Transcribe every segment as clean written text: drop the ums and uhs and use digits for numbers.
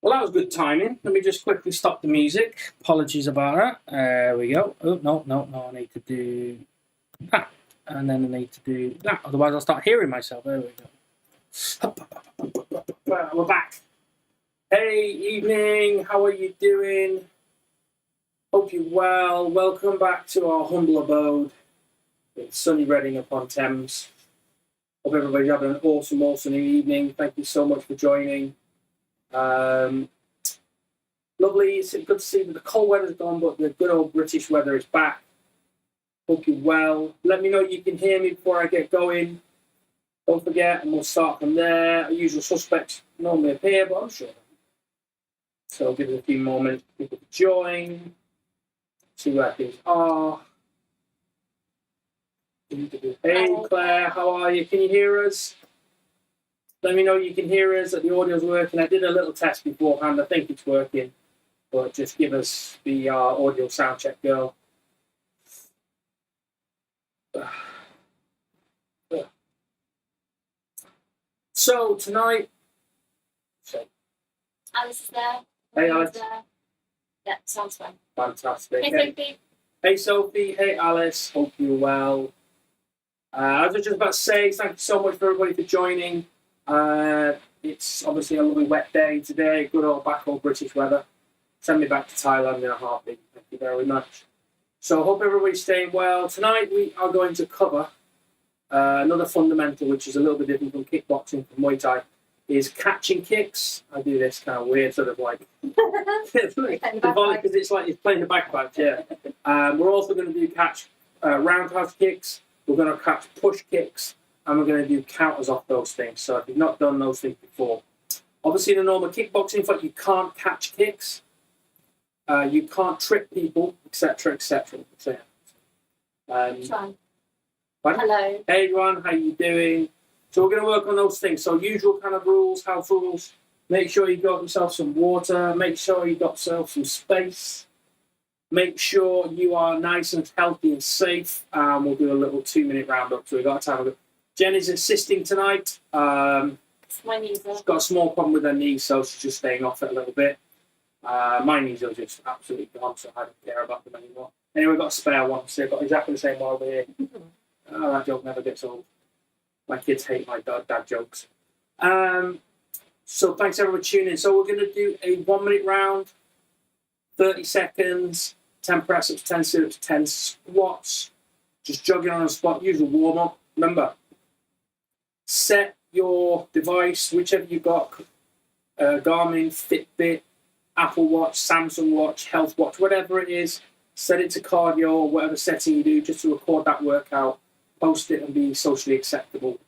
Well, that was good timing. Let me just quickly stop the music. Apologies about that. There we go. Oh, no. I need to do that. And then I need to do that. Otherwise, I'll start hearing myself. There we go. We're back. Hey, evening. How are you doing? Hope you're well. Welcome back to our humble abode in sunny Reading upon Thames. Hope everybody's having an awesome evening. Thank you so much for joining. Lovely. It's good to see that the cold weather's gone, but the good old British weather is back. Hope you're well. Let me know you can hear me before I get going. Don't forget, and we'll start from there. Usual suspects normally appear, but I'm sure. So I'll give it a few moments for people to join, see where things are. Hey, Claire, how are you? Can you hear us? Let me know you can hear us, that the audio's working. I did a little test beforehand. I think it's working. But just give us the audio sound check, girl. So, tonight... Alice is there. Hey, Alice. Yeah, sounds fine. Fantastic. Hey, Sophie. Hey, Sophie. Hey, Alice. Hope you're well. I was just about to say, thank you so much for everybody for joining. It's obviously a lovely wet day today. Good old back old British weather. Send me back to Thailand in a heartbeat. Thank you very much. So I hope everybody's staying well. Tonight we are going to cover another fundamental, which is a little bit different from kickboxing, from Muay Thai, is catching kicks. I do this kind of weird sort of like... because it's like you're playing the bagpipes, yeah. We're also going to do catch roundhouse kicks. We're going to catch push kicks. And we're going to do counters off those things. So if you've not done those things before. Obviously in a normal kickboxing fight, you can't catch kicks. You can't trip people, etc., etc. So, Hello. Hey everyone, how you doing? So we're going to work on those things. So usual kind of rules, house rules. Make sure you got yourself some water. Make sure you got yourself some space. Make sure you are nice and healthy and safe. We'll do a little 2-minute roundup. So we've got time to go. Jen is assisting tonight. My knees She's got a small problem with her knees, so she's just staying off it a little bit. My knees are just absolutely gone, so I don't care about them anymore. Anyway, we've got a spare one, so I've got exactly the same one over here. That joke never gets old. My kids hate my dad jokes. So thanks everyone for tuning in. So we're going to do a 1-minute round, 30 seconds, 10 press-ups, 10 sit-ups, 10 squats. Just jogging on the spot, usual warm-up. Remember, set your device, whichever you've got, Garmin, Fitbit, Apple Watch, Samsung Watch, Health Watch, whatever it is, set it to cardio or whatever setting you do just to record that workout, post it and be socially acceptable,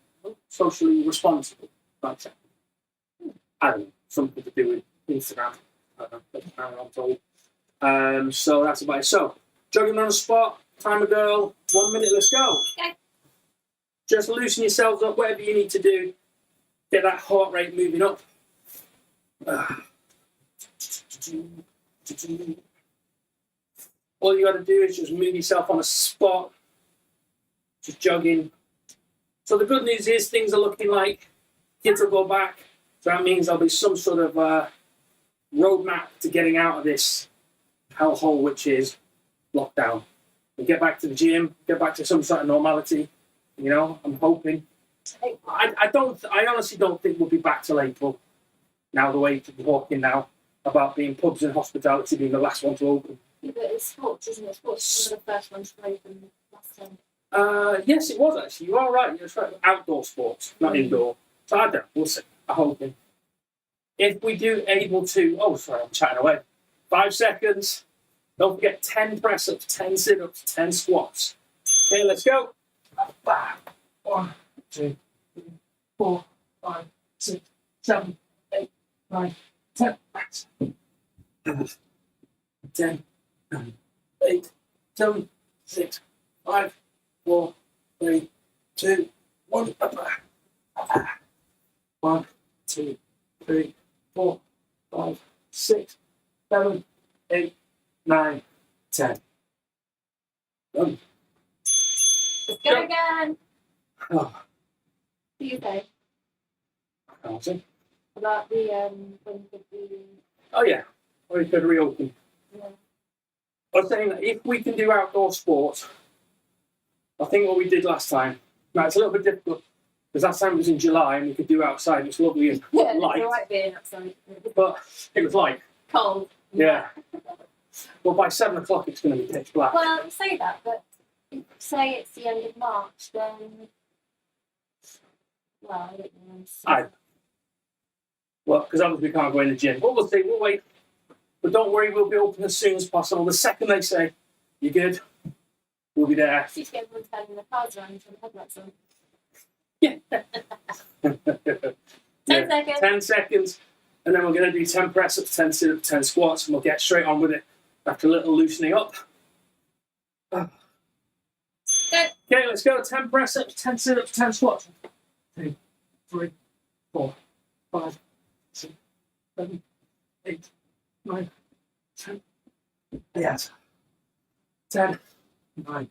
socially responsible. Not acceptable. I don't know, something to do with Instagram. I don't know, I'm told. So that's about it. So, jogging on the spot, timer girl, 1 minute, let's go. Okay. Just loosen yourselves up, whatever you need to do. Get that heart rate moving up. All you got to do is just move yourself on a spot. Just jogging. So the good news is things are looking like kids will go back. So that means there'll be some sort of roadmap to getting out of this hellhole, which is lockdown. We get back to the gym, get back to some sort of normality. You know, I'm hoping. I honestly don't think we'll be back till April. Now the way it's walking now about being pubs and hospitality being the last one to open. Yeah, but it's sports, isn't it? Sports is one of the first ones to open last time. Yes, it was actually. You are right. You're right. Outdoor sports, not indoor. So I don't know. We'll see. I'm hoping. If we do able to... Oh, sorry, I'm chatting away. 5 seconds. Don't forget 10 press-ups, 10 sit-ups, 10 squats. Okay, let's go. 1, 2, 3, 4, 5, 6, 7, 8, 9, 10. 10, 8, 7, 6, 5, 4, 3, 2, 1. 1, 2, 3, 4, 5, 6, 7, 8, 9, 10. Done. Let's go again. Oh, What do you say awesome. about the when you did the Oh yeah, or you could reopen. Yeah. I was saying that if we can do outdoor sports, I think what we did last time. Now it's a little bit difficult because last time it was in July and we could do outside. It's lovely and Yeah, light, it's alright being outside. but it was light. Cold. Yeah. Well, by 7 o'clock it's going to be pitch black. Well, say that, but if say it's the end of March, then well, I don't know. Aye. Well, because obviously we can't go in the gym. But we'll see. We'll wait. But don't worry, we'll be open as soon as possible. The second they say you're good, we'll be there. Just get everyone turning their cars around and turn the headlights on. Yeah. 10 seconds. 10 seconds. And then we're going to do 10 press ups, 10 sit ups, 10 squats, and we'll get straight on with it after a little loosening up. Go. Okay, let's go. 10 press ups, 10 sit ups, 10 squats. 2, 3, 4, 5, 6, 7, 8, 9, 10. Yes. 10, 9,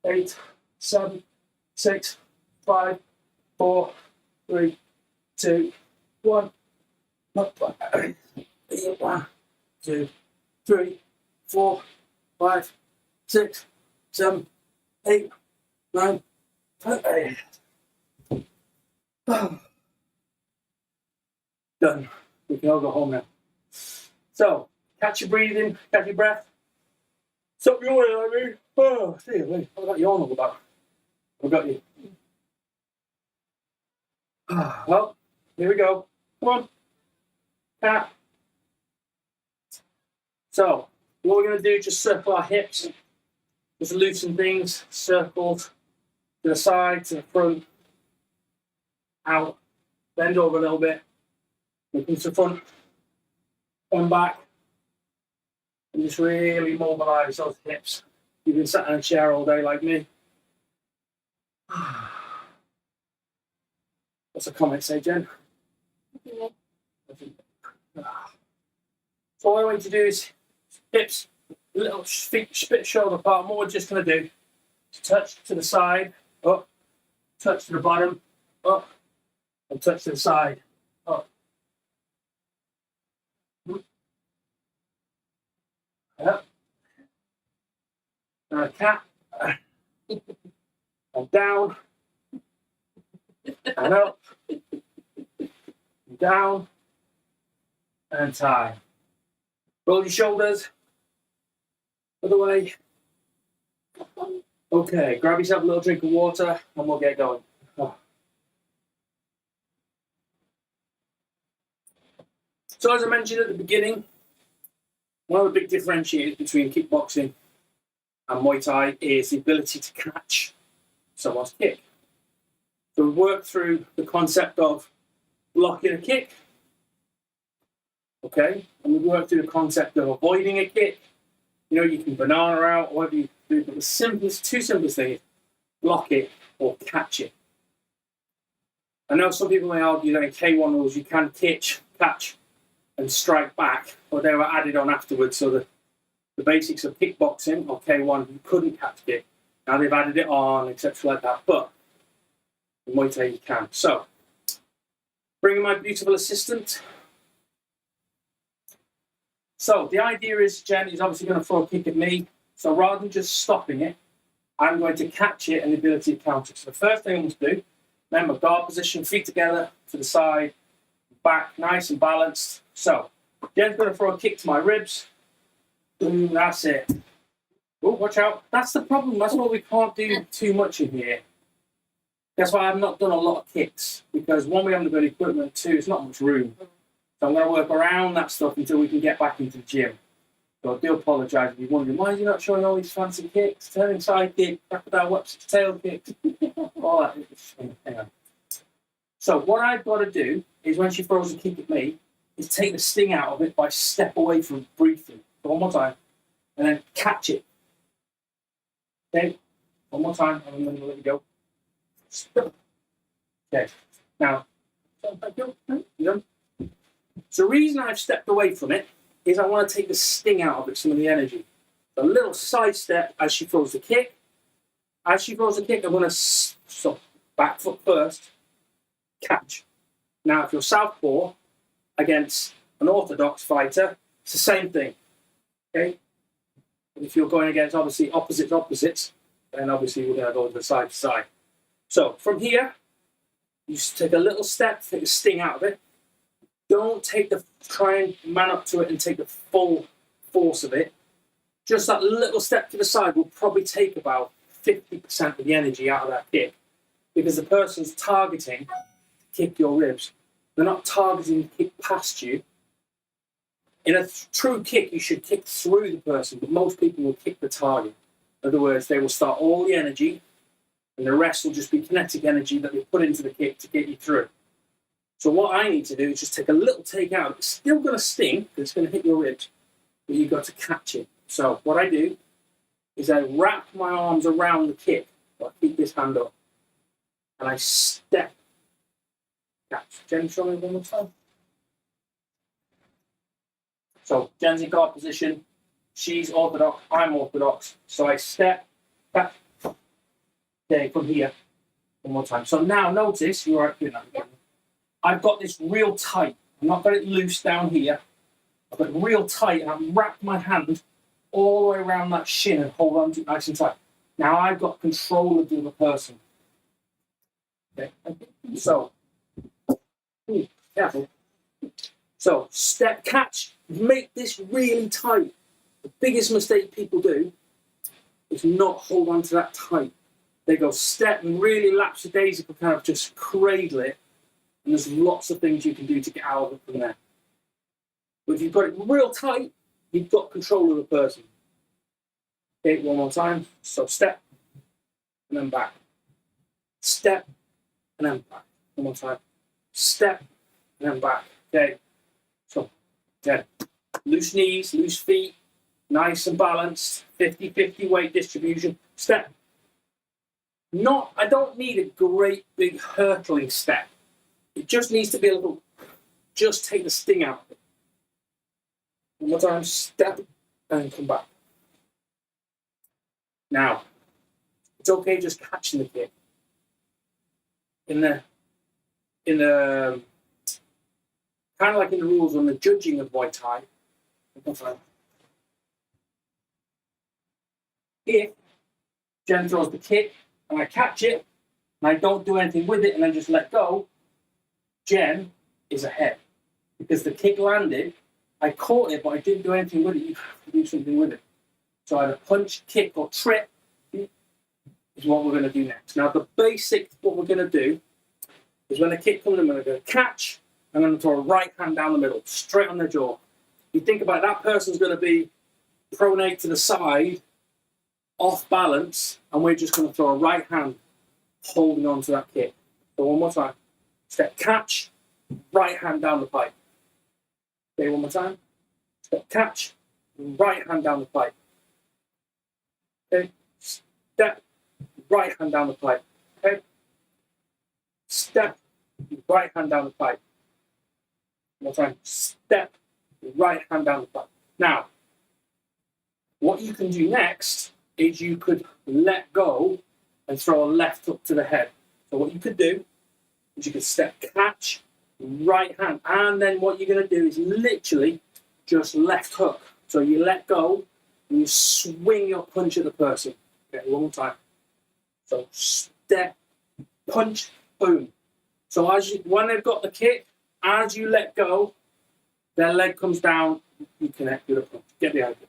8, 7, 6, 5, 4, 3, 2, 1. 1, 2, 3, 4, 5, 6, 7, 8, 9, 10. Done. We can all go home now. So, catch your breathing, catch your breath. Stop yawning like me. Oh, see you, mate. What about yawning about? I've got you. Well, here we go. Come on. Cat. So, what we're going to do is just circle our hips. Just loosen things. Circled to the side, to the front. Out. Bend over a little bit. Look into the front. Come back. And just really mobilise those hips. You've been sat in a chair all day like me. What's the comment say, Jen? Yeah. So all I want you to do is hips, little feet, spit shoulder apart. And what we're just going to do is touch to the side, up, touch to the bottom, up, and touch to the side, up. Up. And a cat. And down. And up. And down. And tie. Roll your shoulders. Other way. Okay, grab yourself a little drink of water and we'll get going. Oh. So as I mentioned at the beginning, one of the big differentiators between kickboxing and Muay Thai is the ability to catch someone's kick. So we work through the concept of blocking a kick, okay? And we work through the concept of avoiding a kick. You know, you can banana out, whatever you do, but the simplest, two simplest things, block it or catch it. I know some people may argue that in K1 rules you can catch, and strike back, but they were added on afterwards, so the basics of kickboxing or K1, you couldn't catch kick. Now they've added it on, etc. like that, but in Muay Thai you can. So, bringing my beautiful assistant. So, the idea is, Jen is obviously going to throw a kick at me, so rather than just stopping it, I'm going to catch it and the ability to counter. So the first thing I'm going to do, remember, guard position, feet together, to the side, back, nice and balanced. So, Jen's going to throw a kick to my ribs. Boom, that's it. Oh, watch out. That's the problem. That's why we can't do too much in here. That's why I've not done a lot of kicks. Because one, we haven't got equipment. Two, it's not much room. So I'm going to work around that stuff until we can get back into the gym. So I do apologise if you're wondering, why is he not showing all these fancy kicks? Turning side kick, crocodile whips, tail kick, all that. Hang on. So what I've got to do is when she throws a kick at me, is take the sting out of it by step away from it briefly. So one more time. And then catch it. Okay? One more time, and I'm going to let you go. Okay. Now, so the reason I've stepped away from it is I want to take the sting out of it, some of the energy. A little side step as she throws the kick. As she throws the kick, I'm going to stop. Back foot first. Catch. Now, if you're southpaw against an orthodox fighter, It's the same thing. Okay? If you're going against obviously opposites, then obviously we're going to go to the side to side. So from here, you just take a little step, take the sting out of it. Don't try and man up to it and take the full force of it. Just that little step to the side will probably take about 50% of the energy out of that kick, because the person's targeting to kick your ribs. They're not targeting to kick past you. In a true kick, you should kick through the person, but most people will kick the target. In other words, they will start all the energy, and the rest will just be kinetic energy that they put into the kick to get you through. So what I need to do is just take a little take out. It's still going to sting, because it's going to hit your ribs, but you've got to catch it. So what I do is I wrap my arms around the kick. So I keep this hand up, and I step. Catch. Jen, show me one more time. So Jen's in guard position. She's orthodox. I'm orthodox. So I step back. Okay, from here. One more time. So now notice, you're right doing that. Yeah. I've got this real tight. I've not got it loose down here. I've got it real tight, and I've wrapped my hand all the way around that shin and hold on to it nice and tight. Now I've got control of the other person. Okay. So, careful. So, step, catch, make this really tight. The biggest mistake people do is not hold on to that tight. They go step and really lapsadaisical, kind of just cradle it, and there's lots of things you can do to get out of it from there. But if you've got it real tight, you've got control of the person. Okay, one more time. So step, and then back. Step, and then back. One more time. Step, and then back. Okay. So, again, loose knees, loose feet, nice and balanced, 50-50 weight distribution. Step. I don't need a great big hurtling step. It just needs to be a little, just take the sting out of it. One more time, step, and come back. Now, it's okay just catching the kick. In the kind of like in the rules on the judging of Muay Thai, if Jen throws the kick and I catch it and I don't do anything with it and then just let go, Jen is ahead. Because the kick landed, I caught it, but I didn't do anything with it. You have to do something with it. So either punch, kick, or trip is what we're going to do next. Now, the basic, what we're going to do is when the kick comes in, I'm going to go catch, I'm going to throw a right hand down the middle, straight on their jaw. You think about it, that person's going to be pronate to the side, off balance, and we're just going to throw a right hand holding on to that kick. So one more time. Step, catch, right hand down the pipe. Okay, one more time. Step, catch, right hand down the pipe. Okay, step, right hand down the pipe. Okay, step, right hand down the pipe. One more time. Step, right hand down the pipe. Now, what you can do next is you could let go and throw a left hook to the head. So what you could do is you could step, catch, right hand, and then what you're going to do is literally just left hook. So you let go and you swing your punch at the person. Okay, one more time. So step, punch, boom. So when they've got the kick, as you let go, their leg comes down, you connect with a punch. Get the idea.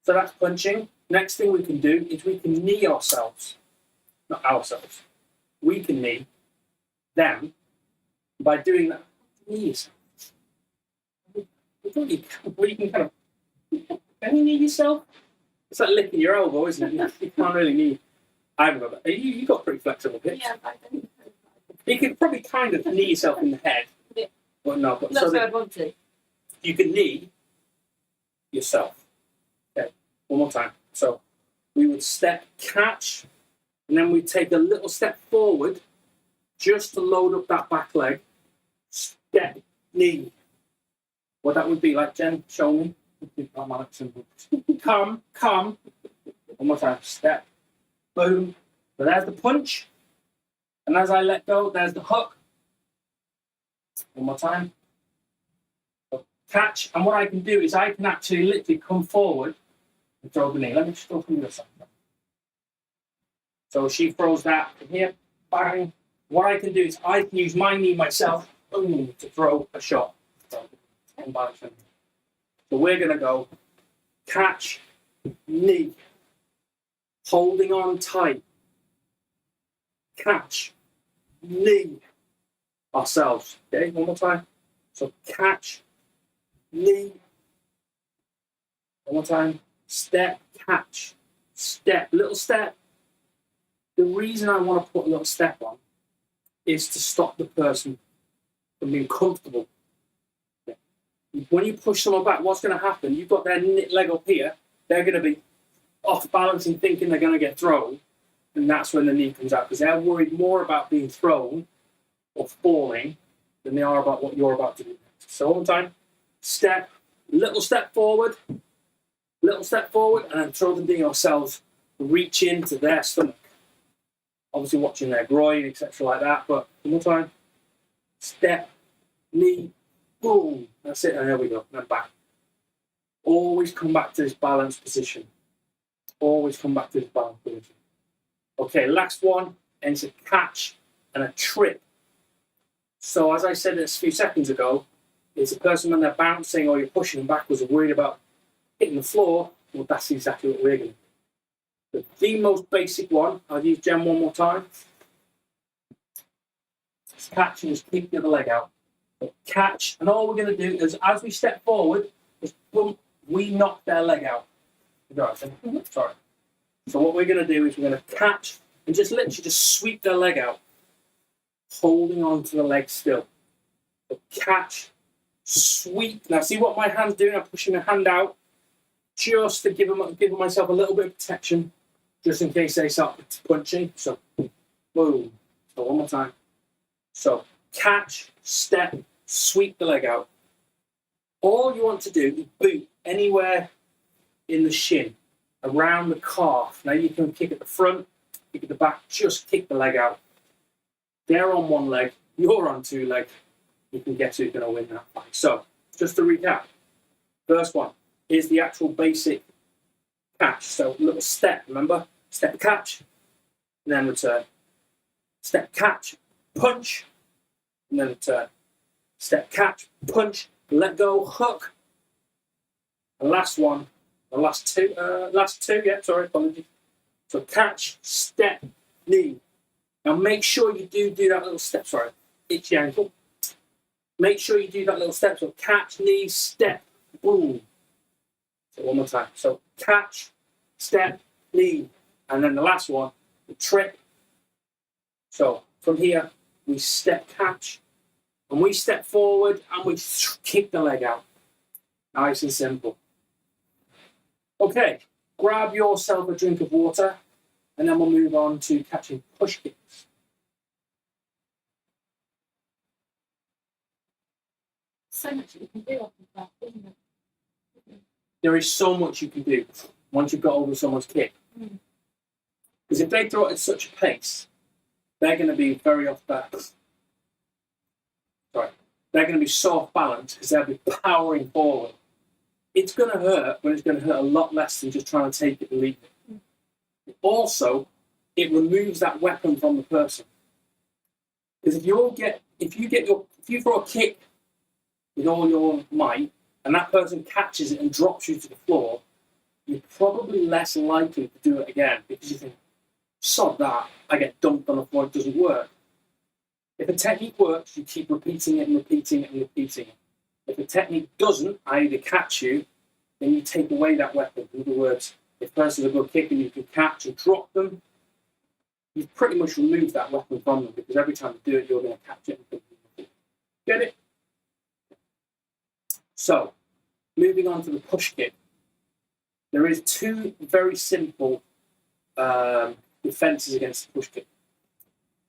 So that's punching. Next thing we can do is we can knee ourselves. Not ourselves. We can knee them. By doing that, knee yourself. You can kind of, can you knee yourself? It's like licking your elbow, isn't it? You can't really knee. I haven't got that. You got pretty flexible hips. Yeah, I think. You could probably kind of knee yourself in the head. Yeah. But no, but That's so what I want to. you can knee yourself. Okay, one more time. So we would step, catch, and then we'd take a little step forward just to load up that back leg. Step, knee. What that would be like, Jen, show me. Come. One more time. Step, boom. So there's the punch. And as I let go, there's the hook. One more time. catch, and what I can do is I can actually literally come forward and throw the knee. Let me just go from the other side. So she throws that from here, bang. What I can do is I can use my knee myself to throw a shot. So we're going to go catch, knee, holding on tight, catch, knee, ourselves. Okay, one more time. So catch, knee, one more time, step, catch, step, little step. The reason I want to put a little step on is to stop the person from being comfortable. When you push someone back, what's going to happen? You've got their leg up here, they're going to be off balance and thinking they're going to get thrown, and that's when the knee comes out, because they're worried more about being thrown or falling than they are about what you're about to do next. So one time, step, little step forward, and then throw the knee ourselves, reach into their stomach. Obviously watching their groin, etc. like that, but one more time, step, knee, boom, that's it, and there we go, and then back. Always come back to this balanced position. Okay, last one, and it's a catch and a trip. So as I said a few seconds ago, it's a person when they're bouncing or you're pushing them backwards and worried about hitting the floor. Well, that's exactly what we're going to do. But the most basic one, I'll use Jen one more time. It's catch and just keep the other leg out. But catch, and all we're going to do is as we step forward, just boom, we knock their leg out. Sorry. So what we're going to do is we're going to catch and just literally just sweep their leg out, holding on to the leg still. So catch, sweep. Now see what my hand's doing? I'm pushing my hand out just to give myself a little bit of protection, just in case they start punching. So boom. So one more time. So catch, step, sweep the leg out. All you want to do is boot anywhere in the shin, around the calf. Now you can kick at the front, kick at the back, just kick the leg out. They're on one leg, you're on two legs. You can guess who's going to win that fight. So, just to recap, first one is the actual basic catch. So, little step, remember? Step, catch, and then return. Step, catch, punch, and then return. Step, catch, punch, let go, hook. The last one, last two, apologies. So catch, step, knee. Now make sure you do that little step, itchy ankle. Make sure you do that little step, so catch, knee, step, boom. So one more time. So catch, step, knee. And then the last one, the trip. So from here, we step, catch, and we step forward and we kick the leg out. Nice and simple. Okay, grab yourself a drink of water, and then we'll move on to catching push kicks. So much that you can do off of that, isn't it? There is so much you can do once you've got over someone's kick. Because if they throw it at such a pace, they're going to be very off balance. They're going to be so off balance because they'll be powering forward. It's going to hurt, but it's going to hurt a lot less than just trying to take it and leave it. Also, it removes that weapon from the person. Because if you throw a kick with all your might, and that person catches it and drops you to the floor, you're probably less likely to do it again because you think, sod that, I get dumped on the floor, it doesn't work. If a technique works, you keep repeating it and repeating it and repeating it. If a technique doesn't, either catch you, then you take away that weapon. In other words, if a person's a good kicker and you can catch and drop them, you've pretty much removed that weapon from them because every time you do it, you're going to catch it. Get it? So, moving on to the push kick. There is two very simple defenses against the push kick.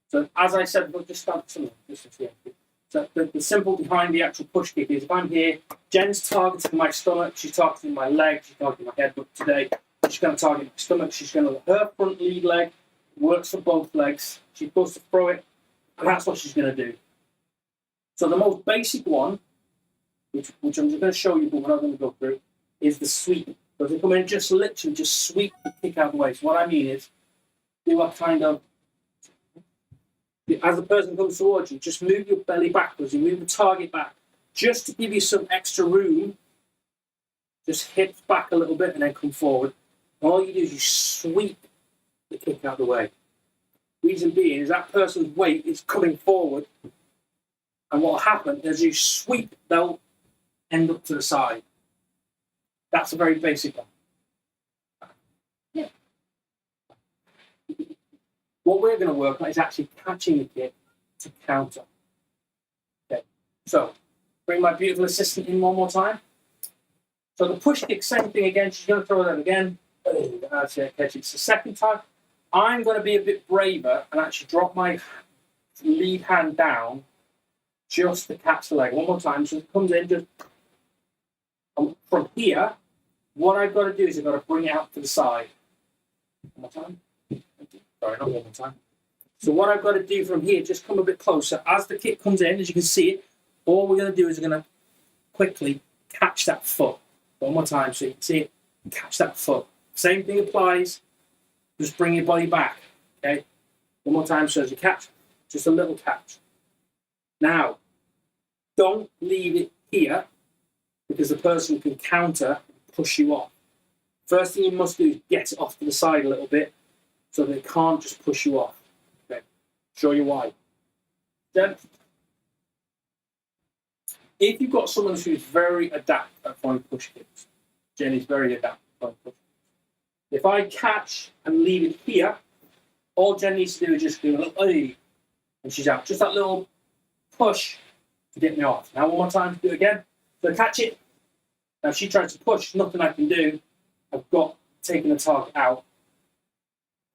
So, as I said, we'll just start something. So the simple behind the actual push kick is if I'm here, Jen's targeting my stomach, she's targeting my leg, she's targeting my head, but today she's going to target my stomach, she's going to, her front lead leg works for both legs, she's supposed to throw it, and that's what she's going to do. So the most basic one which I'm just going to show you, but we're not going to go through, is the sweep. So if you come in, just literally just sweep the kick out of the way. So what I mean is, do a kind of, as the person comes towards you, just move your belly backwards. You move the target back, just to give you some extra room. Just hip back a little bit and then come forward. And all you do is you sweep the kick out of the way. Reason being is that person's weight is coming forward, and what will happen as you sweep, they'll end up to the side. That's a very basic one. Yeah. What we're going to work on is actually catching the kick to counter. Okay, so bring my beautiful assistant in one more time. So the push kick, same thing again. She's going to throw that again. That's it, catch it. It's the second time. I'm going to be a bit braver and actually drop my lead hand down just to catch the leg. One more time. So it comes in just from here. What I've got to do is I've got to bring it out to the side. One more time. Sorry, not one more time. So what I've got to do from here, just come a bit closer. As the kick comes in, as you can see it, all we're going to do is we're going to quickly catch that foot. One more time so you can see it. Catch that foot. Same thing applies. Just bring your body back. Okay? One more time so as you catch. Just a little catch. Now, don't leave it here because the person can counter and push you off. First thing you must do is get it off to the side a little bit so they can't just push you off. Okay? Show you why. Then, if you've got someone who's very adept at throwing push kicks, Jenny's very adept at throwing push kicks. If I catch and leave it here, all Jen needs to do is just do a little, and she's out. Just that little push to get me off. Now, one more time, do it again. So catch it. Now, if she tries to push, nothing I can do. I've got taken the target out.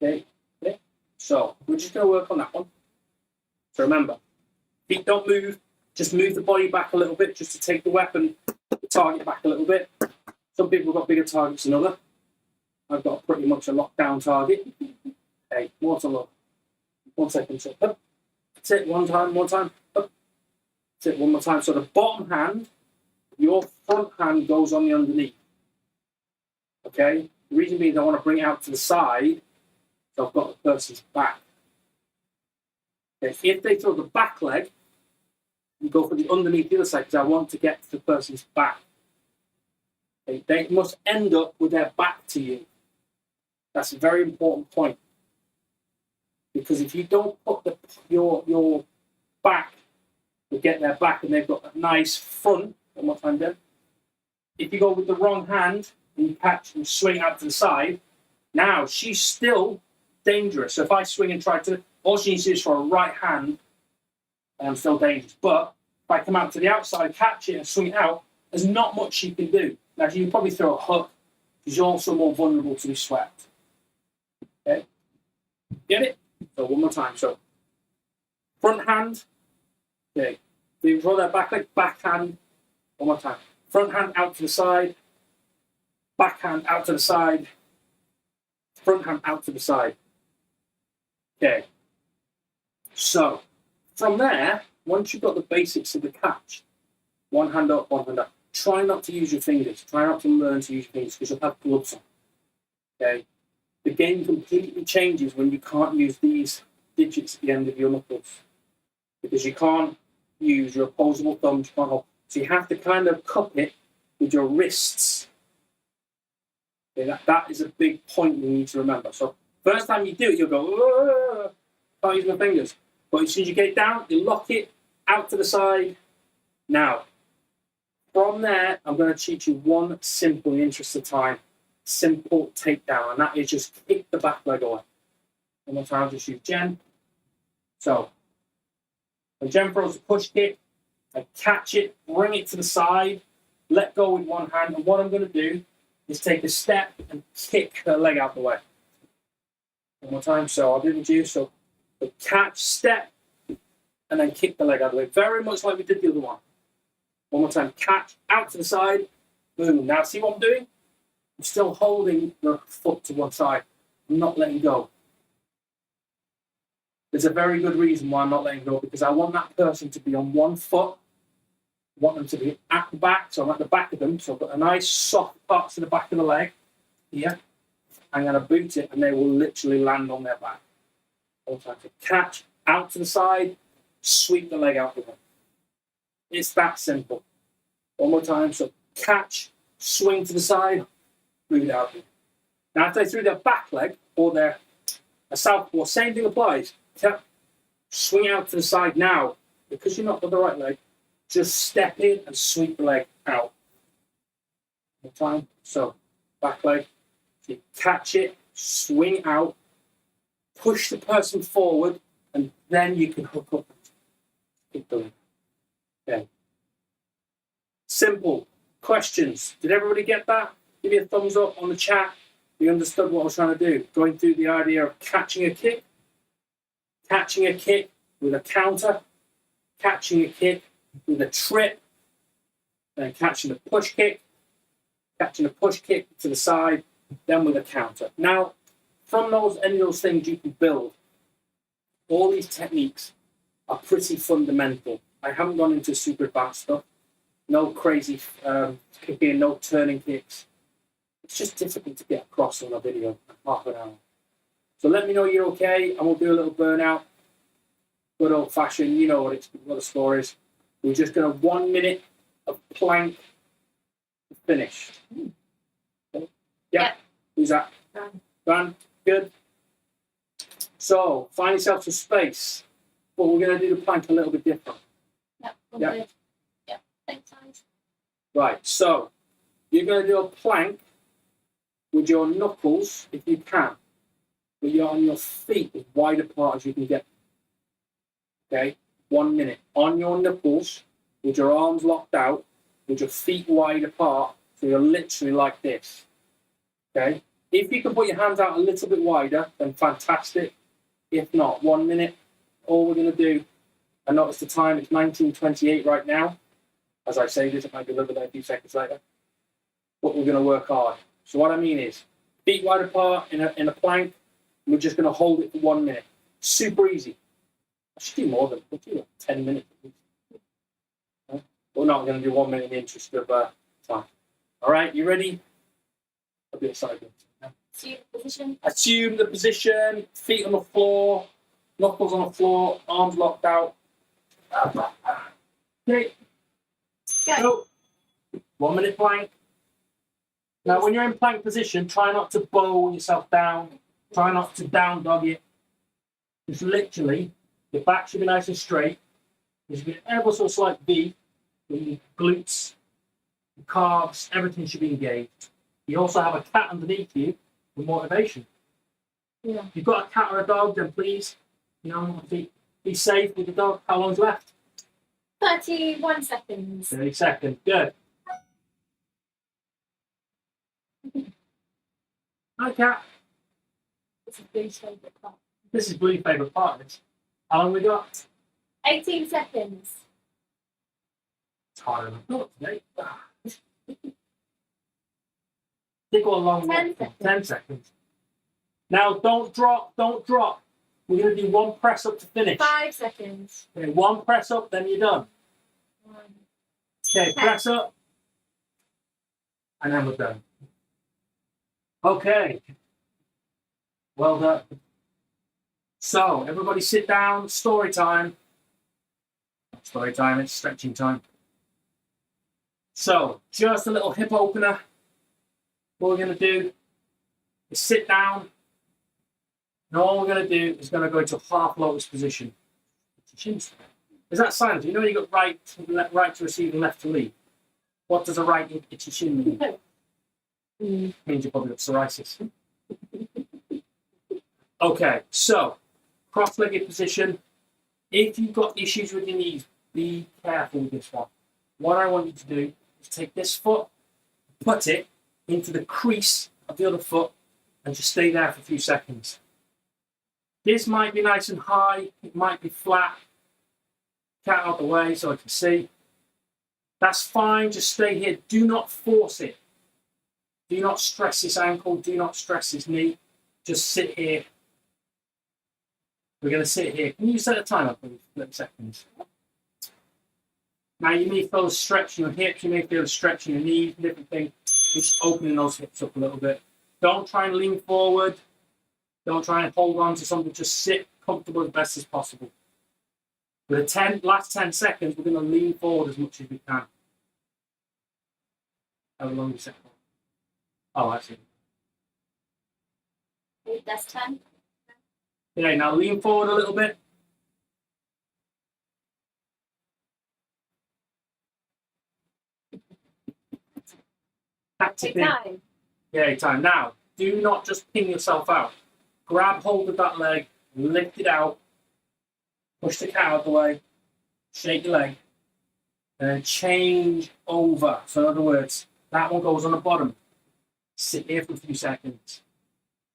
Okay? So, we're just going to work on that one. So remember, feet don't move. Just move the body back a little bit just to take the weapon, the target back a little bit. Some people have got bigger targets than others. I've got pretty much a lockdown target. Okay, more to look. 1 second. So up. That's it. One time. Up. That's it. One more time. So the bottom hand, your front hand goes on the underneath. Okay? The reason being I want to bring it out to the side, so I've got the person's back. Okay, if they throw the back leg, you go for the underneath the other side because I want to get to the person's back. Okay, they must end up with their back to you. That's a very important point. Because if you don't put your back to get their back and they've got a nice front, one more time then, if you go with the wrong hand and you catch and swing out to the side, now she's still dangerous. So if I swing and try to, all she needs to do is for a right hand, and I'm still dangerous. But if I come out to the outside, catch it and swing it out, there's not much she can do. Now, she can probably throw a hook, because you're also more vulnerable to be swept. Okay? Get it? So one more time. So front hand. Okay. So you draw that back leg, back hand. One more time. Front hand out to the side. Back hand out to the side. Front hand out to the side. Okay. So from there, once you've got the basics of the catch, one hand up, one hand up. Try not to use your fingers. Try not to learn to use your fingers because you'll have gloves on. Okay? The game completely changes when you can't use these digits at the end of your knuckles because you can't use your opposable thumbs. You can't hold. So you have to kind of cup it with your wrists. Okay, that is a big point you need to remember. So first time you do it, you'll go, can't use my fingers. But as soon as you get it down, you lock it out to the side. Now, from there, I'm going to teach you one simple, in the interest of time, simple takedown, and that is just kick the back leg away. One more time, just use Jen. So, when Jen throws a push kick, I catch it, bring it to the side, let go with one hand, and what I'm going to do is take a step and kick her leg out the way. One more time, so I'll do it with you. So, catch, step, and then kick the leg out of the way. Very much like we did the other one. One more time, catch, out to the side, boom. Now see what I'm doing? I'm still holding the foot to one side. I'm not letting go. There's a very good reason why I'm not letting go, because I want that person to be on one foot I want them to be at the back, so I'm at the back of them. So I've got a nice soft parts to the back of the leg here. I'm going to boot it, and they will literally land on their back. Also, to catch out to the side, sweep the leg out with them. It's that simple. One more time. So catch, swing to the side, boot out. Now, if they threw their back leg or their southpaw, same thing applies. Swing out to the side now. Because you're not with the right leg, just step in and sweep the leg out. One more time. So back leg. You catch it, swing out, push the person forward, and then you can hook up and keep going. Okay. Simple. Questions. Did everybody get that? Give me a thumbs up on the chat. You understood what I was trying to do. Going through the idea of catching a kick with a counter, catching a kick with a trip, then catching a push kick to the side, then with a counter. Now, from any of those things you can build. All these techniques are pretty fundamental. I haven't gone into super advanced stuff. No crazy kicking, no turning kicks. It's just difficult to get across on a video in half an hour. So let me know you're okay, and we'll do a little burnout. Good old fashioned, you know what the score is. We're just going to 1 minute of plank to finish. Okay. Yeah. Who's that? Van. Good. So find yourself some space. But we're going to do the plank a little bit different. Yeah. Thanks, guys. Right. So you're going to do a plank with your knuckles, if you can, but you're on your feet as wide apart as you can get. Okay. 1 minute on your knuckles with your arms locked out, with your feet wide apart, so you're literally like this. Okay. If you can put your hands out a little bit wider, then fantastic. If not, 1 minute. All we're going to do, I notice the time, it's 19:28 right now. As I say this, it might be a little bit a few seconds later. But we're going to work hard. So what I mean is, feet wide apart in a plank, and we're just going to hold it for 1 minute. Super easy. I should do more than 10 minutes. We're not going to do 1 minute in the interest of time. All right, you ready? A bit of silence. Assume the position, feet on the floor, knuckles on the floor, arms locked out. Okay. Go. 1 minute plank. Now, when you're in plank position, try not to bow yourself down. Try not to down dog it. Just literally, your back should be nice and straight. There should be ever so slight V. Your glutes, your calves, everything should be engaged. You also have a cat underneath you for motivation. Yeah. If you've got a cat or a dog, then please, be safe with the dog. How long's left? 31 seconds. 30 seconds. Good. Hi, cat. This is Blue's favourite part. This is Blue's favourite part of this. How long we got? 18 seconds. It's harder than I thought today. Take all along. 10 seconds. 10 seconds. Now, don't drop. We're going to do one press up to finish. 5 seconds. Okay, one press up, then you're done. Okay, press up. And then we're done. Okay. Well done. So, everybody sit down. Story time. Story time, it's stretching time. So, just a little hip opener. What we're going to do is sit down. And all we're going to do is going to go into half lotus position. Is that silent? You know you got right to receive and left to lead. What does a right itchy shin mean? Means you probably got psoriasis. Okay, so cross-legged position. If you've got issues with your knees, be careful with this one. What I want you to do is take this foot, put it into the crease of the other foot, and just stay there for a few seconds. This might be nice and high. It might be flat. Cat out the way so I can see. That's fine. Just stay here. Do not force it. Do not stress this ankle. Do not stress this knee. Just sit here. We're going to sit here. Can you set a timer, please? 30 seconds. Now you may feel a stretch in your hips, you may feel a stretch in your knees, different thing. Just opening those hips up a little bit. Don't try and lean forward. Don't try and hold on to something. Just sit comfortable as best as possible. For the last 10 seconds, we're going to lean forward as much as we can. How long is it? Oh, I see. That's 10. Okay, now lean forward a little bit. Take time. Yeah, time. Now, do not just pin yourself out. Grab hold of that leg, lift it out, push the cat out of the way, shake your leg, and then change over. So, in other words, that one goes on the bottom. Sit here for a few seconds.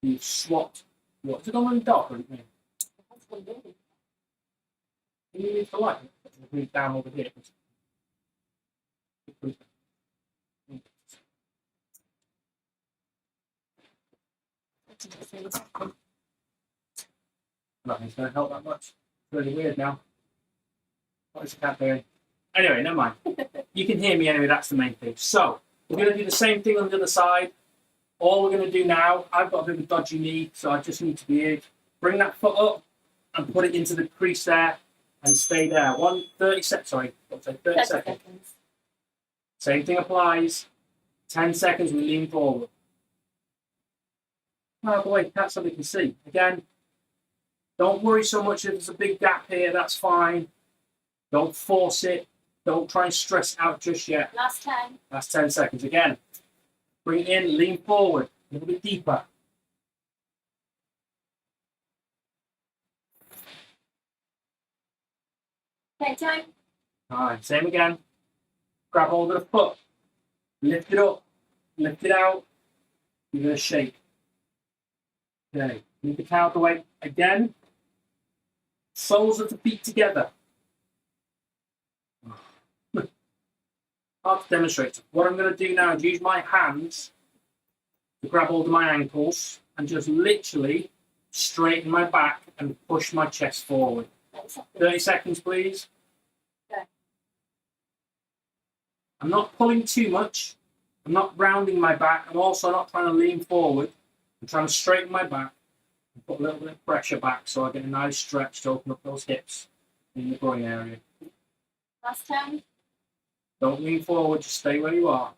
You've swapped. What? Is it on the dog or anything? Can you move the light? Move down over here. Nothing's going to help that much. It's really weird now. What is the cat doing? Anyway, never mind. You can hear me anyway, that's the main thing. So, we're going to do the same thing on the other side. All we're going to do now, I've got a bit of a dodgy knee, so I just need to be here. Bring that foot up and put it into the crease there and stay there. 30 seconds. Same thing applies. 10 seconds, we lean forward. Out of the way, that's so we can see. Again, don't worry so much if there's a big gap here, that's fine. Don't force it. Don't try and stress out just yet. Last 10. Last 10 seconds. Again, bring it in, lean forward, a little bit deeper. Take time. All right, same again. Grab hold of the foot, lift it up, lift it out. You're going to shake. Okay, move the cow out the way. Again, soles of the feet together. Hard to demonstrate. What I'm going to do now is use my hands to grab hold of my ankles and just literally straighten my back and push my chest forward. 30 seconds, please. Okay. I'm not pulling too much. I'm not rounding my back. I'm also not trying to lean forward. I'm trying to straighten my back and put a little bit of pressure back so I get a nice stretch to open up those hips in the groin area. Last 10. Don't lean forward, just stay where you are.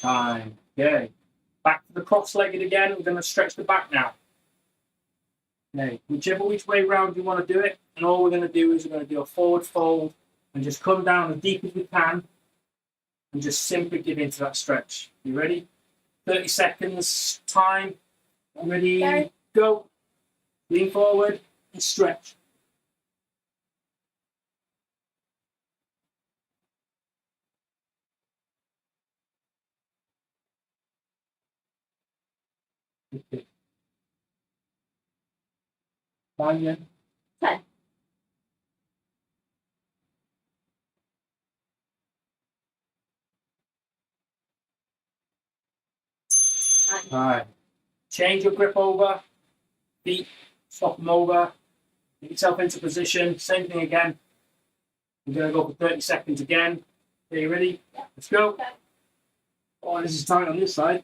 Time. Okay. Back to the cross-legged again. We're going to stretch the back now. Okay. Whichever which way round you want to do it. And all we're going to do is we're going to do a forward fold and just come down as deep as we can and just simply give into that stretch. You ready? 30 seconds. Time. Ready? Okay. Go. Lean forward and stretch. Okay. Fine, yeah. 10. All right. Change your grip over. Feet, swap them over. Get yourself into position. Same thing again. We're going to go for 30 seconds again. Are you ready? Yeah. Let's go. Okay. Oh, this is tight on this side.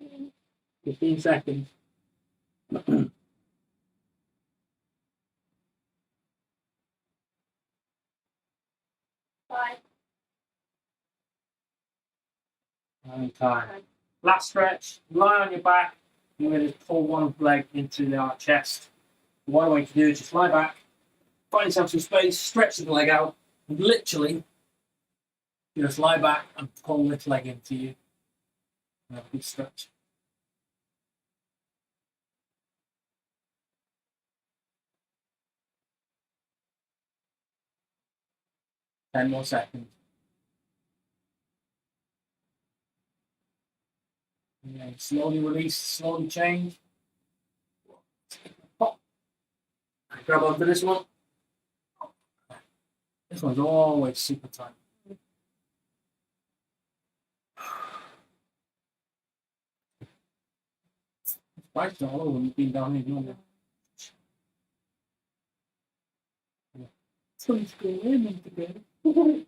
Mm. 15 seconds. 5. And time. Last stretch. Lie on your back. You're going to pull one leg into our chest. What I want you to do is just lie back, find yourself some space, stretch the leg out, and literally just lie back and pull this leg into you. And have a good stretch. Ten more seconds. And then slowly release, slowly change. Pop. Grab onto this one. This one's always super tight. Spikes all over when you've been down here, you know. Sounds good. Sounds good.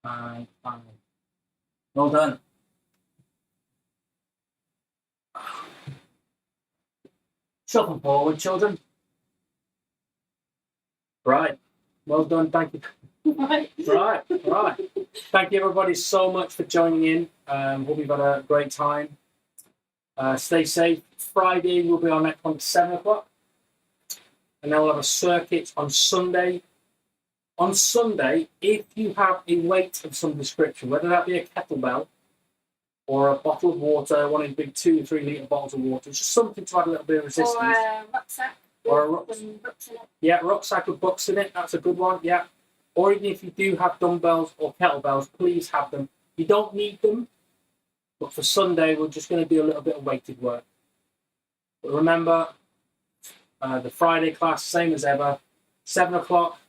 Fine. Well done. Shuffle forward, children. Right. Well done. Thank you. Right. Right. Thank you, everybody, so much for joining in. Hope you've had a great time. Stay safe. Friday will be our next one at 7 o'clock. And then we'll have a circuit on Sunday. On Sunday, if you have a weight of some description, whether that be a kettlebell or a bottle of water, one of these big 2 or 3 litre bottles of water, just something to add a little bit of resistance. Or a rucksack. Or a with some books in it. Yeah, rucksack with books in it. That's a good one. Yeah. Or even if you do have dumbbells or kettlebells, please have them. You don't need them, but for Sunday, we're just going to do a little bit of weighted work. But remember, the Friday class, same as ever, 7 o'clock.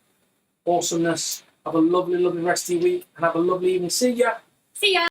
Awesomeness. Have a lovely, lovely rest of your week and have a lovely evening. See ya. See ya.